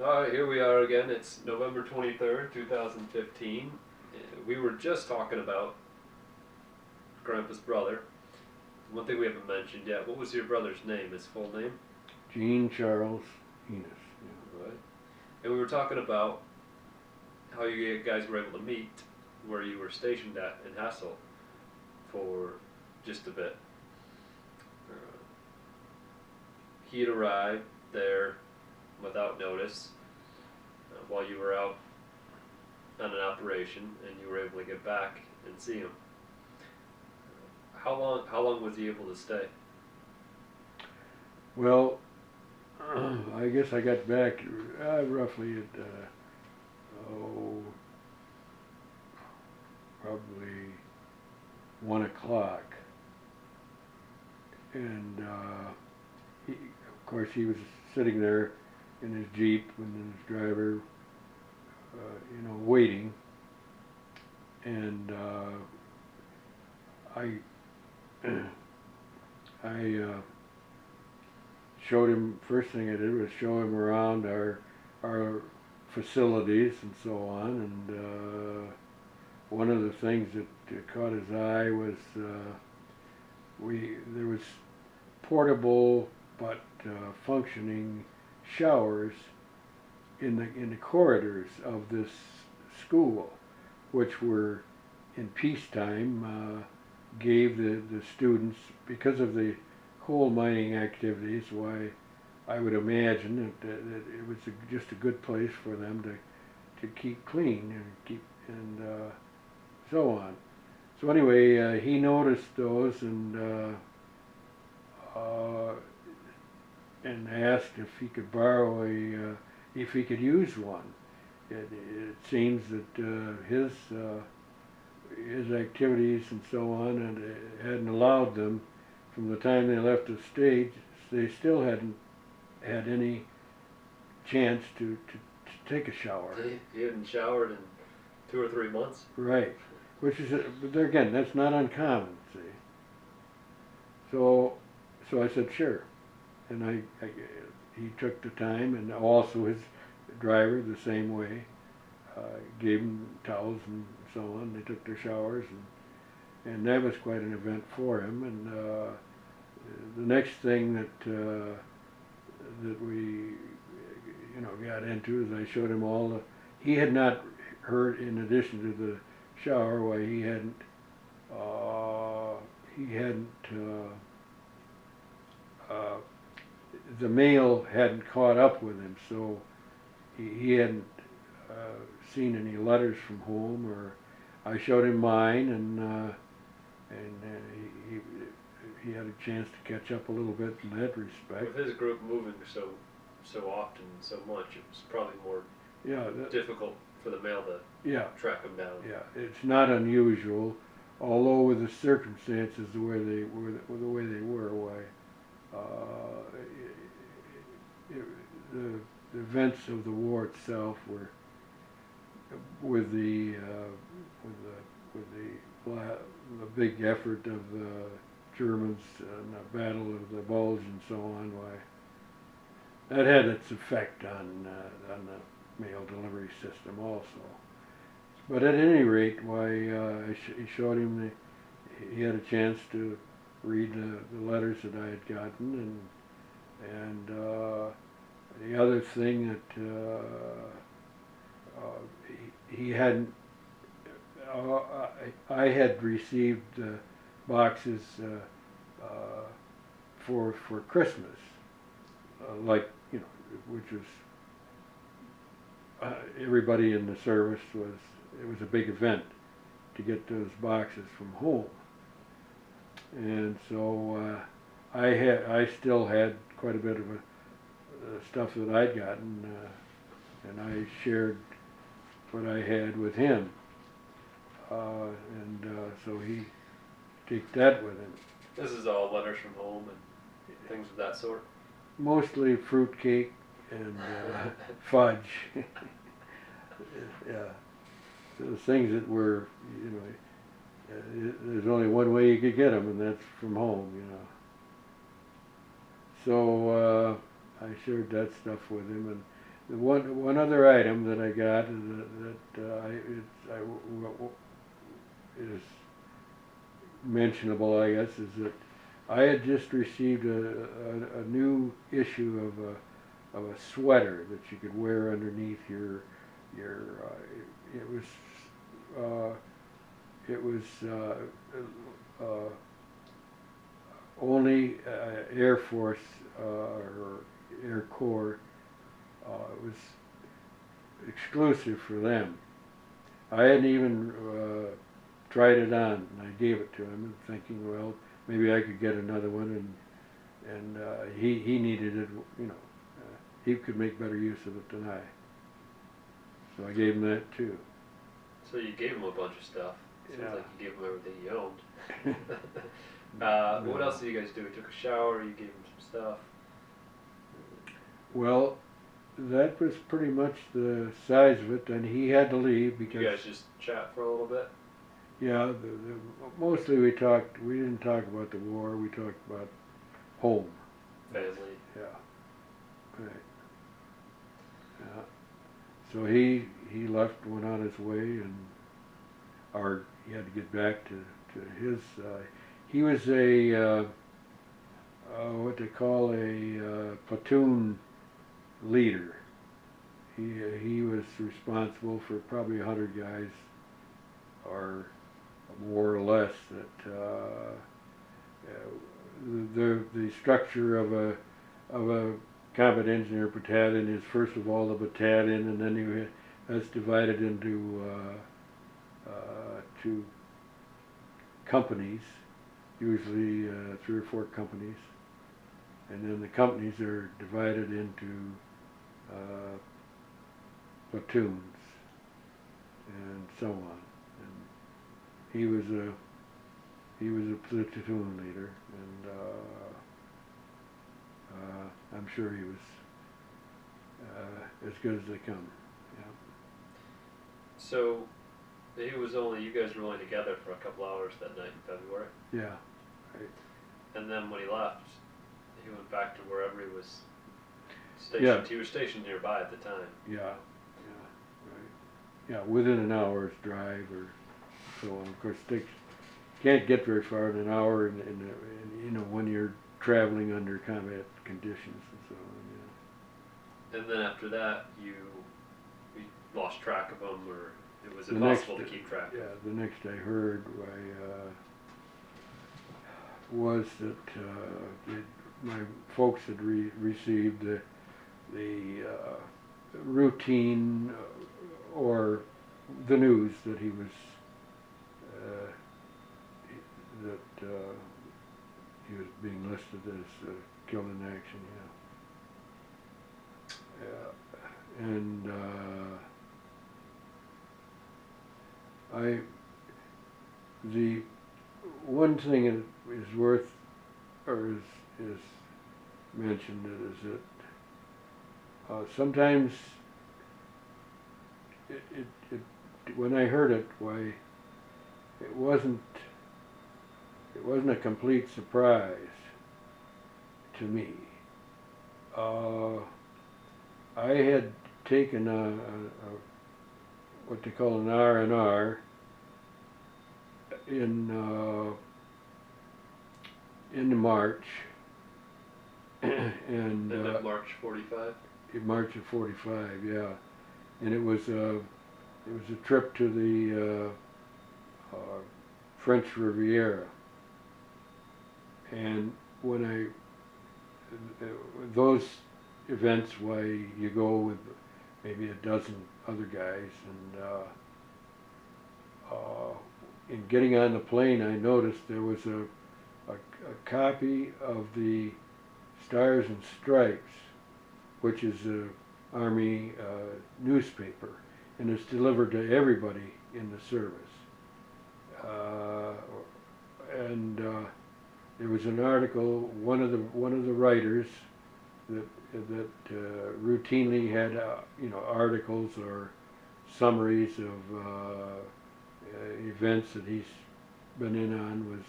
Alright, here we are again. It's November 23rd, 2015. We were just talking about Grandpa's brother. One thing we haven't mentioned yet, what was your brother's name, his full name? Jean Charles Enos. Yeah. Right. And we were talking about how you guys were able to meet where you were stationed at in Hasselt for just a bit. He had arrived there without notice while you were out on an operation, and you were able to get back and see him. How long was he able to stay? Well, I guess I got back roughly at probably 1 o'clock, and of course he was sitting there in his Jeep and his driver, waiting, and I showed him. First thing I did was show him around our facilities and so on, and one of the things that caught his eye was there was portable but functioning showers in the corridors of this school, which were in peacetime gave the students, because of the coal mining activities, why I would imagine that it was just a good place for them to keep clean and so on. So anyway, he noticed those and asked if he could borrow if he could use one. It seems that his activities and so on, and hadn't allowed them from the time they left the stage. They still hadn't had any chance to take a shower. He hadn't showered in 2 or 3 months. Right, which is, but there again, that's not uncommon. See, so I said sure, and he took the time, and also his driver the same way. Gave him towels and so on. They took their showers, and that was quite an event for him. And the next thing that we got into is I showed him all the. He had not heard, in addition to the shower, why he hadn't the mail hadn't caught up with him, so he hadn't seen any letters from home. Or I showed him mine, and he had a chance to catch up a little bit in that respect. With his group moving so often, so much, it was probably more difficult for the mail to track him down. Yeah, it's not unusual, although with the circumstances the way they were, why the events of the war itself were, with the big effort of the Germans and the Battle of the Bulge and so on, why that had its effect on the mail delivery system also. But at any rate, why he showed him he had a chance to read the letters that I had gotten, and the other thing that he hadn't. I had received boxes for Christmas, which was everybody in the service it was a big event to get those boxes from home, and so I still had quite a bit of stuff that I'd gotten, and I shared what I had with him, and so he took that with him. This is all letters from home and things of that sort? Mostly fruitcake and fudge. Yeah, the things that were, there's only one way you could get them, and that's from home, So I shared that stuff with him, The one other item that I got is mentionable, I guess, is that I had just received a new issue of a sweater that you could wear underneath your it was only Air Force or Air Corps. It was exclusive for them. I hadn't even tried it on, and I gave it to him, thinking, well, maybe I could get another one, and he needed it, you know. He could make better use of it than I. So I gave him that too. So you gave him a bunch of stuff. Sounds Yeah. like you gave him everything you owned. What else did you guys do? You took a shower, you gave him some stuff. Well, that was pretty much the size of it, and he had to leave because... You guys just chat for a little bit? Yeah, mostly we didn't talk about the war, we talked about home. Family. Yeah, right. Yeah. So he left, went on his way, and he had to get back to his. He was a what they call a platoon leader. He was responsible for probably 100 guys, or more or less. That the structure of a Combat Engineer Battalion is first of all the battalion, and then that's divided into two companies, usually 3 or 4 companies, and then the companies are divided into platoons and so on. And he was a platoon leader, and I'm sure he was as good as they come. Yeah. So you guys were only together for a couple hours that night in February? Yeah. Right. And then when he left, he went back to wherever he was stationed. Yeah. He was stationed nearby at the time. Yeah. Yeah. Right. Yeah, within an hour's drive or so on. Of course, they can't get very far in an hour, you know, when you're traveling under combat conditions and so on. Yeah. And then after that, you lost track of him, or it was impossible to keep track of. Yeah, the next I heard was that my folks had received the routine or the news that he was he was being listed as killed in action. Yeah. Yeah. And the one thing that is worth, or is mentioned, is that sometimes when I heard it, why it wasn't a complete surprise to me. I had taken what they call an R&R in March, and March 45. In March of '45, yeah, and it was a trip to the French Riviera, and when those events, why you go with maybe a dozen other guys, and in getting on the plane, I noticed there was a copy of the Stars and Stripes, which is an Army newspaper, and it's delivered to everybody in the service. And there was an article. One of the writers that routinely had articles or summaries of events that he's been in on was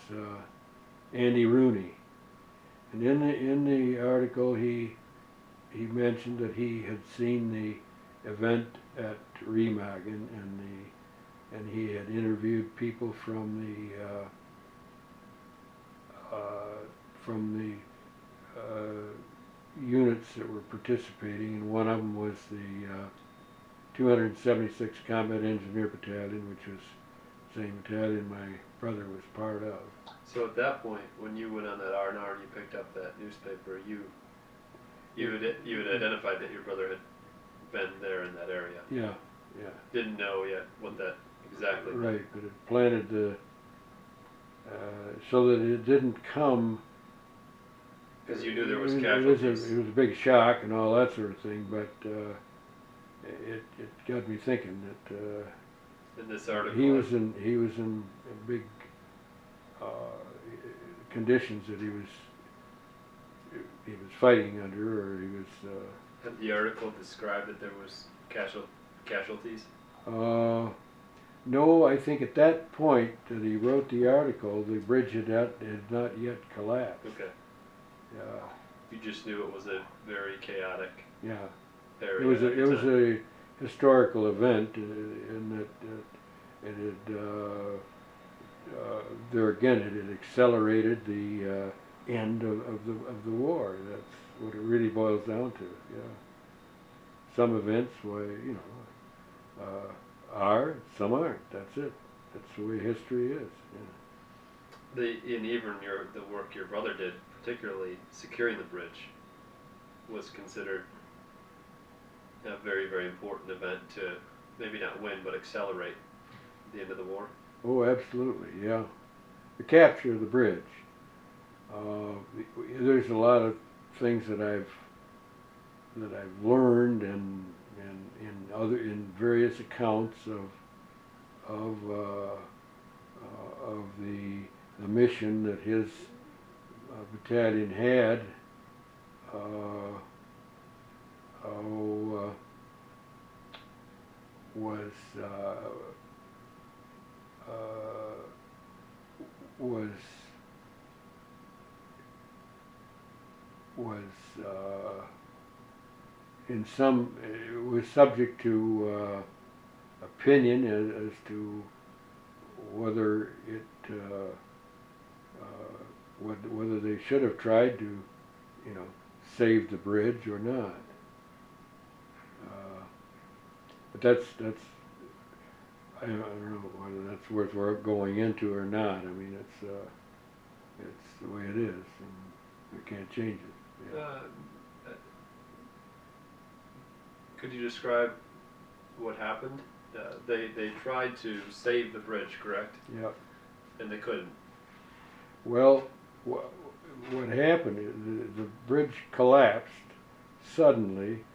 Andy Rooney, and in the article he he mentioned that he had seen the event at Remagen, and he had interviewed people from the units that were participating, and one of them was the 276 Combat Engineer Battalion, which was the same battalion my brother was part of. So at that point, when you went on that R&R and you picked up that newspaper, you had identified that your brother had been there in that area. Yeah, yeah. Didn't know yet what that exactly meant. Right, but it planted the so that it didn't come. Because you knew there was casualties. It was a big shock and all that sort of thing, but it got me thinking that in this article, he was in big conditions that he was fighting under, or he was. Had the article described that there was casualties? No, I think at that point that he wrote the article, the bridge had not yet collapsed. Okay. Yeah. You just knew it was a very chaotic area. It was a historical event, in that it had there again it had accelerated the end of the war. That's what it really boils down to. Yeah. Some events, are, some aren't. That's it. That's the way history is. Yeah. And even the work your brother did, particularly securing the bridge, was considered a very, very important event to maybe not win, but accelerate the end of the war. Oh, absolutely, yeah. The capture of the bridge. There's a lot of things that I've learned and in various accounts of the mission that his battalion had. In some, it was subject to opinion as to whether whether they should have tried to, save the bridge or not. But that's I don't know whether that's worth going into or not. I mean, it's the way it is, and we can't change it. Yeah. Could you describe what happened? They tried to save the bridge, correct? Yep. And they couldn't. Well, what happened is the bridge collapsed suddenly,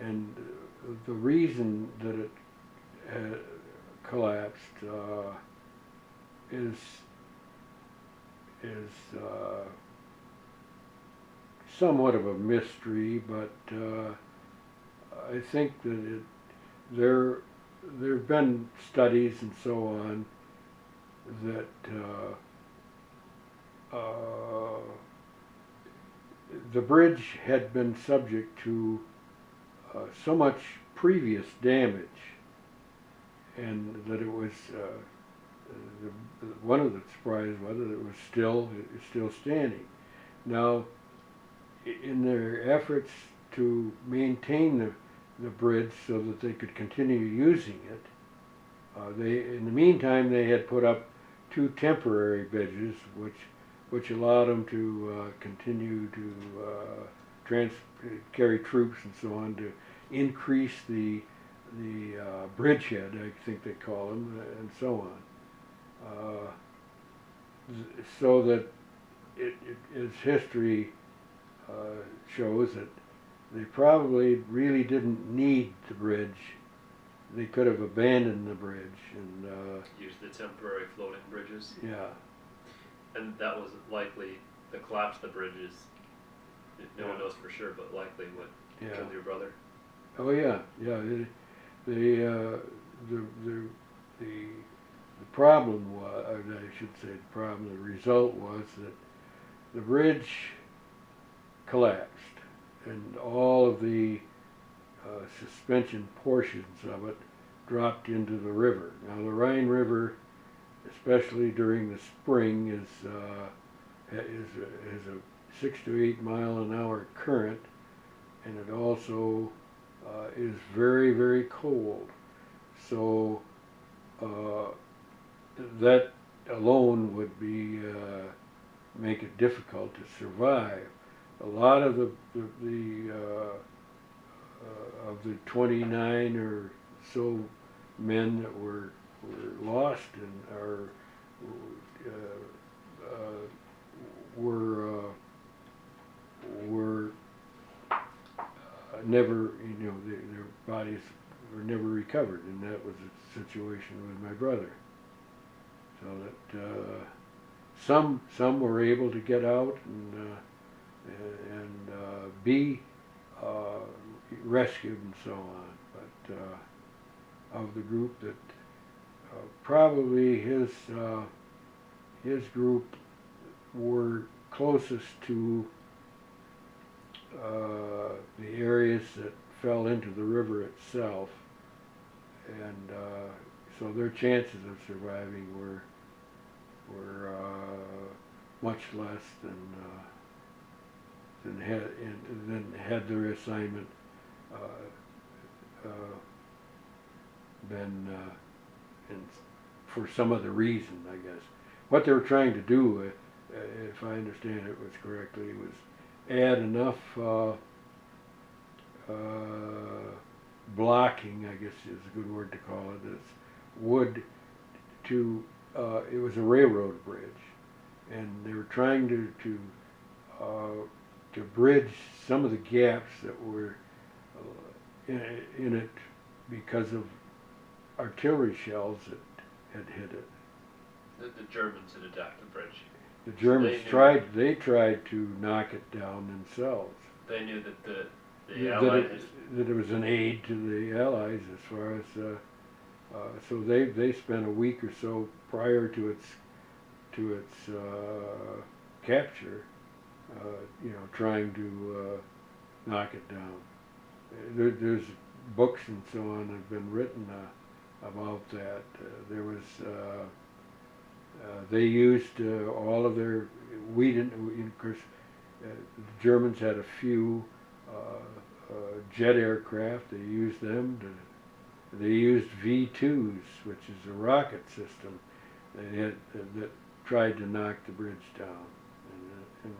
and the reason that it collapsed is somewhat of a mystery, but I think that there have been studies and so on that the bridge had been subject to so much previous damage, and that it was one of the surprises was that it was still standing. Now, in their efforts to maintain the bridge so that they could continue using it, in the meantime they had put up 2 temporary bridges which allowed them to continue to carry troops and so on, to increase the bridgehead, I think they call them, and so on. So that as history shows, that they probably really didn't need the bridge. They could have abandoned the bridge and used the temporary floating bridges. Yeah. And that was likely the collapse of the bridges. No one knows for sure, but likely what killed your brother. Oh yeah, yeah. The problem was, or I should say, the result was that the bridge collapsed, and all of the suspension portions of it dropped into the river. Now the Rhine River, especially during the spring, has a 6 to 8 mile an hour current, and it also is very, very cold. So that alone would be make it difficult to survive. A lot of the 29 or so men that were lost and were never, their bodies were never recovered, and that was the situation with my brother. So that some were able to get out and be rescued and so on, but of the group that probably his group were closest to the areas that fell into the river itself, and so their chances of surviving were much less than had their assignment been for some other reason, I guess. What they were trying to do, if I understand it was correctly, was add enough blocking, I guess is a good word to call it, as wood to, it was a railroad bridge, and they were trying to bridge some of the gaps that were in it because of artillery shells that had hit it. The Germans had attacked the bridge. The Germans they tried to knock it down themselves. They knew that the Allies... that it was an aid to the Allies as far as... so they spent a week or so prior to its capture, trying to knock it down. There's books and so on that have been written about that. There was they used all of their, we didn't, of course, the Germans had a few jet aircraft. They used them they used V2s, which is a rocket system that tried to knock the bridge down, and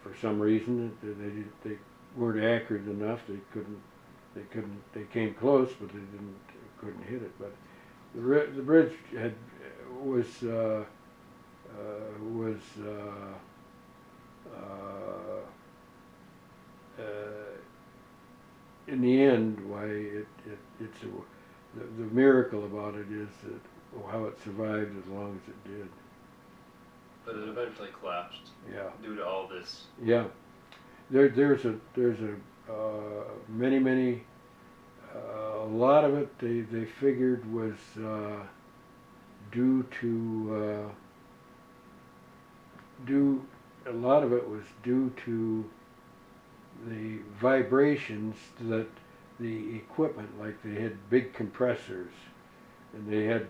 for some reason they weren't accurate enough. They came close, but they couldn't hit it. But the bridge was in the end, why it's the miracle about it is that how it survived as long as it did. But it eventually collapsed. Yeah. Due to all this. Yeah. There's a many a lot of it they figured was due to a lot of it was due to the vibrations that the equipment, like they had big compressors, and they had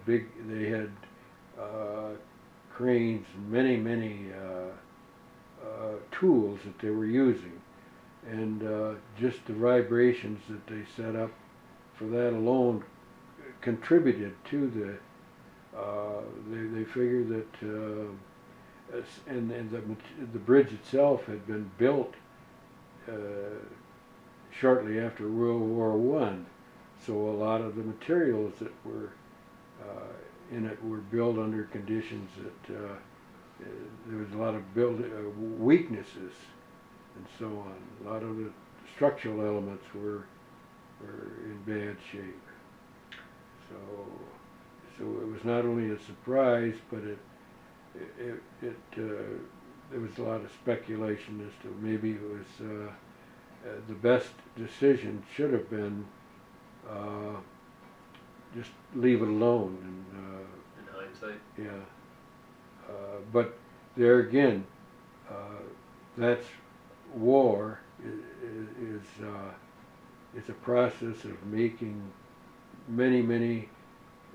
cranes and many tools that they were using, and just the vibrations that they set up for that alone contributed to the they figured that and the bridge itself had been built shortly after World War I, so a lot of the materials that were in it were built under conditions that there was a lot of weaknesses and so on. A lot of the structural elements were in bad shape. So it was not only a surprise, but there was a lot of speculation as to maybe it was the best decision should have been just leave it alone. And, in hindsight? Yeah. But there again, that's war, is a process of making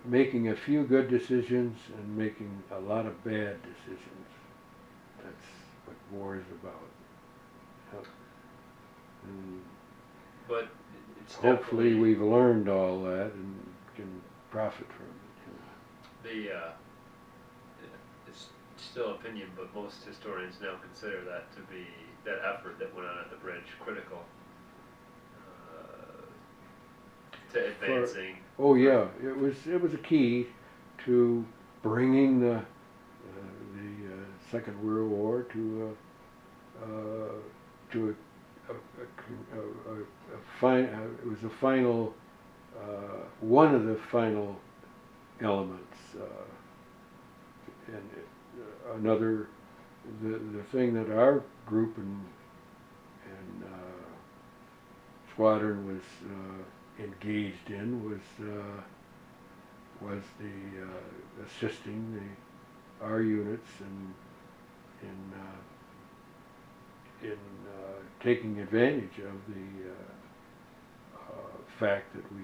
making a few good decisions and making a lot of bad decisions. That's what war is about. And But it's hopefully definitely we've learned all that and can profit from it. it's still opinion, but most historians now consider that to be that effort that went on at the bridge critical to advancing. Oh yeah, it was a key to bringing the Second World War to it was a final one of the final elements, and another the thing that our group and Squadron was engaged in was the assisting our units in taking advantage of the fact that we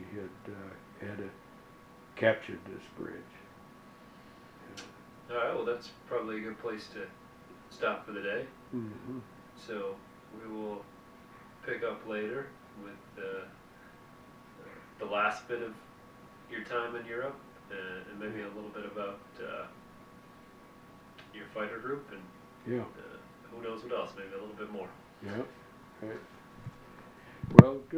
had captured this bridge. All right, well, that's probably a good place to stop for the day. Mm-hmm. So we will pick up later with the last bit of your time in Europe and maybe a little bit about your fighter group and Yeah. Who knows what else, maybe a little bit more. Yeah. Right. Well, good.